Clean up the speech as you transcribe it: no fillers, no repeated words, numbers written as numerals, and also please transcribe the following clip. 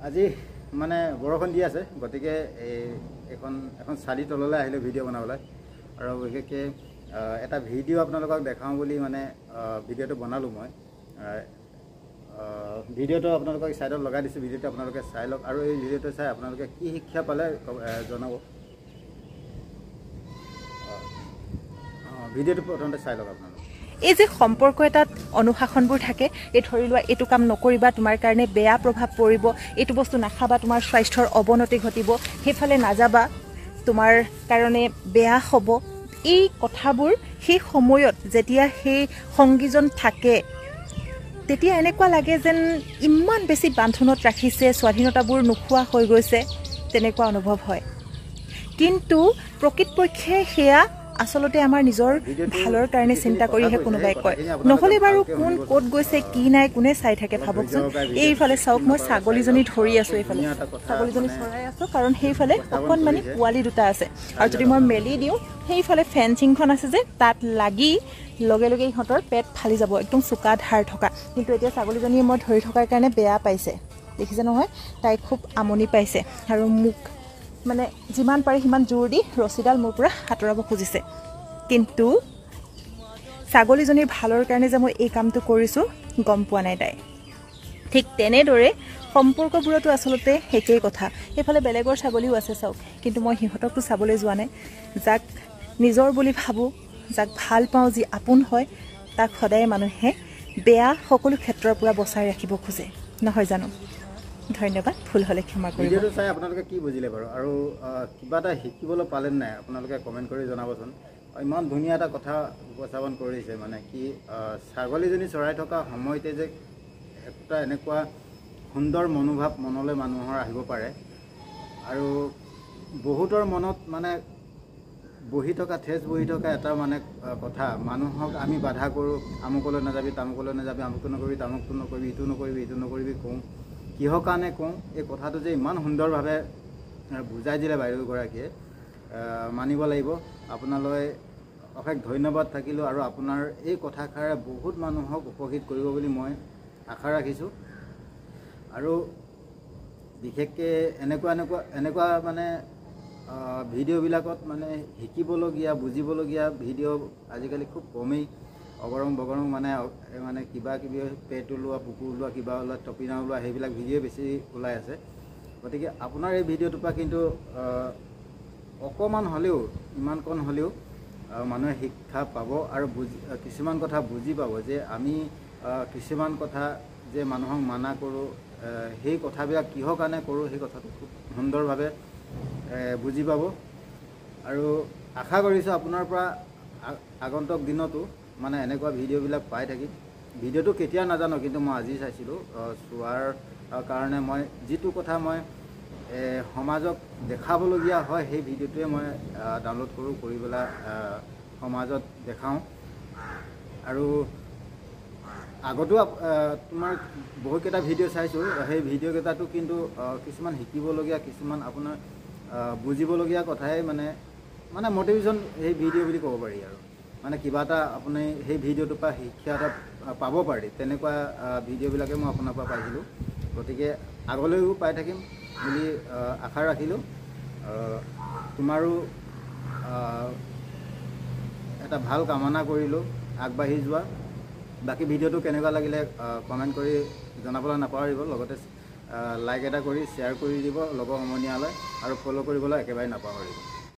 আজি মানে বৰষুণ দি আছে গতিকে এখন চালি তললৈ আহিলে ভিডিঅ' বনাবলৈ আৰু বিশেষকৈ এটা ভিডিঅ' আপোনালোকক দেখাওঁ বুলি মানে ভিডিঅ'টো বনালোঁ মই ভিডিঅ'টো আপোনালোকক চাইডত লগাই দিছোঁ ভিডিঅ'টো আপোনালোকে চাই লওক আৰু এই ভিডিঅ'টো চাই আপোনালোকে কি শিক্ষা পালে জনাব ভিডিঅ'টো প্ৰথমতে চাই লওক আপোনালোকে এই যে সম্পৰ্ক এটাত অনুশাসনবোৰ থাকে এই ধৰি লোৱা এইটো কাম নকৰিবা তোমাৰ কাৰণে বেয়া প্ৰভাৱ পৰিব এইটো বস্তু নাখাবা তোমাৰ স্বাস্থ্যৰ অৱনতি ঘটিব সেইফালে নাযাবা তোমাৰ কাৰণে বেয়া হ'ব এই কথাবোৰ সেই সময়ত যেতিয়া সেই সংগীজন থাকে তেতিয়া এনেকুৱা লাগে যেন ইমান বেছি বান্ধোনত ৰাখিছে স্বাধীনতাবোৰ নোখোৱা হৈ গৈছে তেনেকুৱা অনুভৱ হয় কিন্তু প্ৰকৃতপক্ষে সেয়া আসলতে আমাৰ নিজৰ ভালৰ কাৰণে চিন্তা কৰিহে কোনোবাই কয় নহলে বাৰু কোন ক'ত গৈছে কি নাই কোনে চাই থাকে ভাবকচোন এইফালে চাওক মই ছাগলীজনী ধৰি আছো এইফালে ছাগলীজনী চৰাই আছো কাৰণ সেইফালে অকণমানি পোৱালি দুটা আছে আৰু যদি মই মেলি দিওঁ সেইফালে ফেন্সিংখন আছে যে তাত লাগি লগে লগে ইহঁতৰ পেট ফালি যাব একদম চোকা ধাৰ থকা কিন্তু এতিয়া ছাগলীজনীয়ে মই ধৰি থকাৰ কাৰণে বেয়া পাইছে দেখিছে নহয় তাই খুব আমনি পাইছে আৰু মোক মানে যিমান পাৰে সিমান জোৰ দি ৰছীডাল মোৰ পৰা হাতৰাব খুজিছে কিন্তু ছাগলীজনীৰ ভালৰ কাৰণে যে মই এই কামটো কৰিছোঁ গম পোৱা নাই তাই ঠিক তেনেদৰে সম্পৰ্কবোৰতো আচলতে একেই কথা এইফালে বেলেগৰ ছাগলীও আছে চাওক কিন্তু মই সিহঁতকতো চাবলৈ যোৱা নাই যাক নিজৰ বুলি ভাবোঁ যাক ভাল পাওঁ যি আপোন হয় তাক সদায় মানুহে বেয়া সকলো ক্ষেত্ৰৰ পৰা বচাই ৰাখিব খোজে নহয় জানো ধন্যবাদ ভুল হলে ক্ষমা কৰিব ভিডিঅ'টো চাই আপোনালোকে কি বুজিলে বাৰু আৰু কিবা এটা শিকিবলৈ পালে নাই আপোনালোকে কমেণ্ট কৰি জনাবচোন ইমান ধুনীয়া এটা কথা উপস্থাপন কৰিছে মানে কি ছাগলীজনী চৰাই থকা সময়তে যে একটা এনেকুৱা সুন্দৰ মনোভাৱ মনলৈ মানুহৰ আহিব পাৰে আৰু বহুতৰ মনত মানে বহি থকা ঠেচ বহি থকা এটা মানে কথা মানুহক আমি বাধা কৰোঁ আমুকলৈ নাযাবি তামুকলৈ নাযাবি আমুকটো নকৰিবি তামুকটো নকৰিবি ইটো নকৰিবি কওঁ কিহৰ কাৰণে কওঁ এই কথাটো যে ইমান সুন্দৰভাৱে বুজাই দিলে বাইদেউগৰাকীয়ে মানিব লাগিব আপোনালৈ অশেষ ধন্যবাদ থাকিলোঁ আৰু আপোনাৰ এই কথাষাৰে বহুত মানুহক উপকৃত কৰিব বুলি মই আশা ৰাখিছোঁ আৰু বিশেষকৈ এনেকুৱা মানে ভিডিঅ'বিলাকত মানে শিকিবলগীয়া বুজিবলগীয়া ভিডিঅ' আজিকালি খুব কমেই অগৰং বগৰং মানে কিবা কিবি পেট ওলোৱা বুকু ওলোৱা কিবা ওলোৱা টপিনা ওলোৱা সেইবিলাক ভিডিঅ' বেছি ওলাই আছে গতিকে আপোনাৰ এই ভিডিঅ'টোৰ পৰা কিন্তু অকণমান হ'লেও ইমানকণ হ'লেও মানুহে শিক্ষা পাব আৰু কিছুমান কথা বুজি পাব যে আমি কিছুমান কথা যে মানুহক মানা কৰোঁ সেই কথাবিলাক কিহৰ কাৰণে কৰোঁ সেই কথাটো খুব সুন্দৰভাৱে বুজি পাব আৰু আশা কৰিছোঁ আপোনাৰ পৰা আগন্তুক দিনতো মানে এনেকুৱা ভিডিঅ'বিলাক পাই থাকিম ভিডিঅ'টো কেতিয়া নাজানো কিন্তু মই আজি চাইছিলোঁ চোৱাৰ কাৰণে মই যিটো কথা মই সমাজক দেখাবলগীয়া হয় সেই ভিডিঅ'টোৱে মই ডাউনলোড কৰি পেলাই সমাজত দেখাওঁ আৰু আগতো তোমাৰ বহুতকেইটা ভিডিঅ' চাইছোঁ সেই ভিডিঅ'কেইটাতো কিন্তু কিছুমান শিকিবলগীয়া কিছুমান আপোনাৰ বুজিবলগীয়া কথাই মানে মটিভেশ্যন সেই ভিডিঅ' বুলি ক'ব পাৰি আৰু মানে কিবা এটা আপুনি সেই ভিডিঅ'টোৰ পৰা শিক্ষা এটা পাব পাৰি তেনেকুৱা ভিডিঅ'বিলাকে মই আপোনাৰ পৰা পাইছিলোঁ গতিকে আগলৈও পাই থাকিম বুলি আশা ৰাখিলোঁ তোমাৰো এটা ভাল কামনা কৰিলোঁ আগবাঢ়ি যোৱা বাকী ভিডিঅ'টো কেনেকুৱা লাগিলে কমেণ্ট কৰি জনাবলৈ নাপাহৰিব লগতে লাইক এটা কৰি শ্বেয়াৰ কৰি দিব লগৰ সমনীয়ালৈ আৰু ফ'ল' কৰিবলৈ একেবাৰে নাপাহৰিব